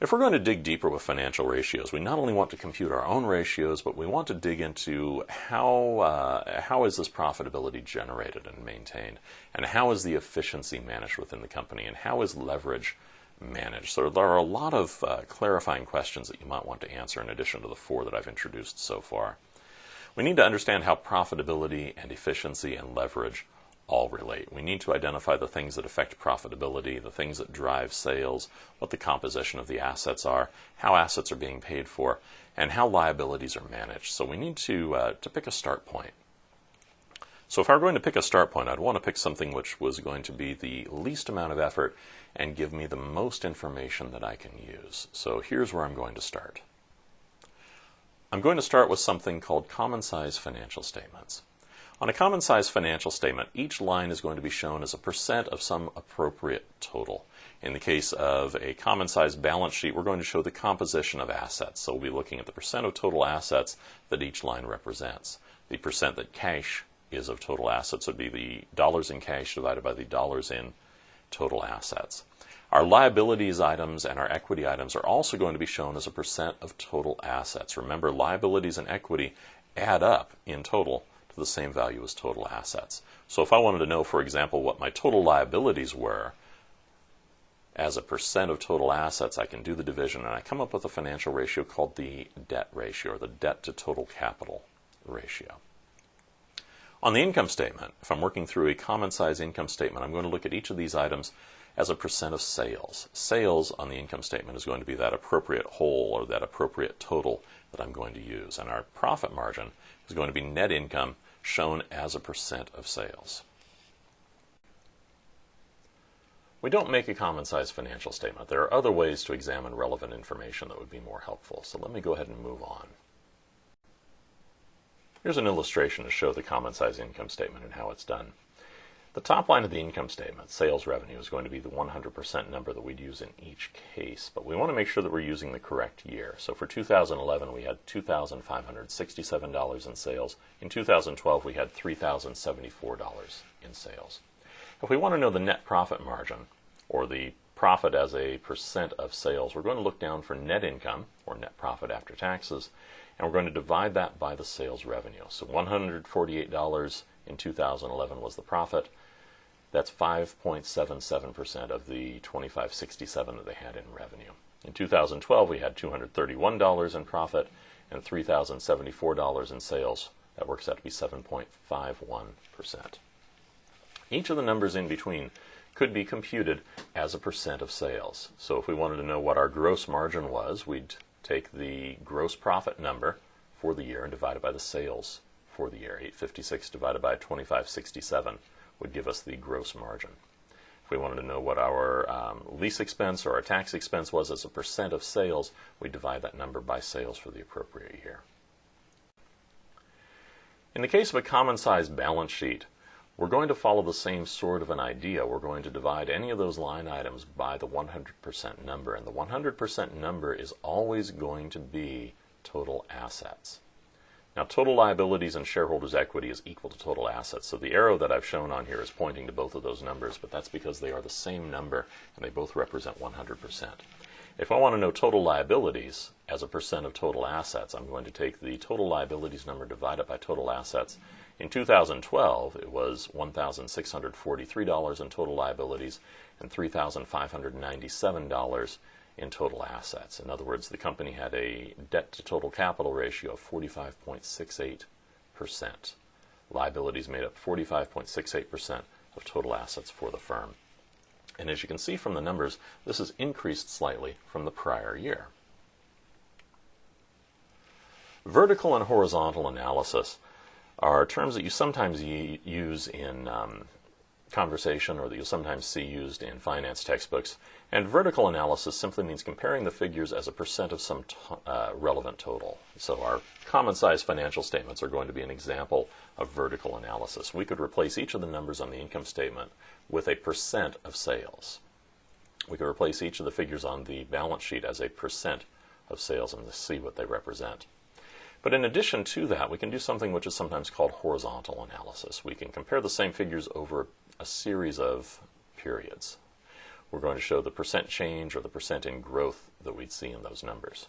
If we're going to dig deeper with financial ratios, we not only want to compute our own ratios, but we want to dig into how is this profitability generated and maintained, and how is the efficiency managed within the company, and how is leverage managed. So there are a lot of clarifying questions that you might want to answer in addition to the 4 that I've introduced so far. We need to understand how profitability and efficiency and leverage all relate. We need to identify the things that affect profitability, the things that drive sales, what the composition of the assets are, how assets are being paid for, and how liabilities are managed. So we need to pick a start point. So if I were going to pick a start point, I'd want to pick something which was going to be the least amount of effort and give me the most information that I can use. So here's where I'm going to start. I'm going to start with something called common size financial statements. On a common size financial statement, each line is going to be shown as a percent of some appropriate total. In the case of a common size balance sheet, we're going to show the composition of assets. So we'll be looking at the percent of total assets that each line represents. The percent that cash is of total assets would be the dollars in cash divided by the dollars in total assets. Our liabilities items and our equity items are also going to be shown as a percent of total assets. Remember, liabilities and equity add up in total to the same value as total assets. So if I wanted to know, for example, what my total liabilities were as a percent of total assets, I can do the division and I come up with a financial ratio called the debt ratio, or the debt to total capital ratio. On the income statement, if I'm working through a common size income statement, I'm going to look at each of these items as a percent of sales. Sales on the income statement is going to be that appropriate whole or that appropriate total that I'm going to use. And our profit margin is going to be net income shown as a percent of sales. We don't make a common size financial statement. There are other ways to examine relevant information that would be more helpful. So let me go ahead and move on. Here's an illustration to show the common size income statement and how it's done. The top line of the income statement, sales revenue, is going to be the 100% number that we'd use in each case, but we want to make sure that we're using the correct year. So for 2011, we had $2,567 in sales. In 2012, we had $3,074 in sales. If we want to know the net profit margin, or the profit as a percent of sales, we're going to look down for net income, or net profit after taxes, and we're going to divide that by the sales revenue. So $148 in 2011 was the profit. That's 5.77% of the $2,567 that they had in revenue. In 2012, we had $231 in profit and $3,074 in sales. That works out to be 7.51%. Each of the numbers in between could be computed as a percent of sales. So if we wanted to know what our gross margin was, we'd take the gross profit number for the year and divide it by the sales for the year. 856 divided by 2567 would give us the gross margin. If we wanted to know what our lease expense or our tax expense was as a percent of sales, we divide that number by sales for the appropriate year. In the case of a common size balance sheet, we're going to follow the same sort of an idea. We're going to divide any of those line items by the 100% number, and the 100% number is always going to be total assets. Now, total liabilities and shareholders' equity is equal to total assets. So the arrow that I've shown on here is pointing to both of those numbers, but that's because they are the same number and they both represent 100%. If I want to know total liabilities as a percent of total assets, I'm going to take the total liabilities number divided by total assets. In 2012, it was $1,643 in total liabilities and $3,597 in total assets. In other words, the company had a debt to total capital ratio of 45.68%. Liabilities made up 45.68% of total assets for the firm. And as you can see from the numbers, this has increased slightly from the prior year. Vertical and horizontal analysis are terms that you sometimes use in conversation, or that you'll sometimes see used in finance textbooks. And vertical analysis simply means comparing the figures as a percent of some relevant total. So our common size financial statements are going to be an example of vertical analysis. We could replace each of the numbers on the income statement with a percent of sales. We could replace each of the figures on the balance sheet as a percent of sales and see what they represent. But in addition to that, we can do something which is sometimes called horizontal analysis. We can compare the same figures over a series of periods. We're going to show the percent change or the percent in growth that we'd see in those numbers.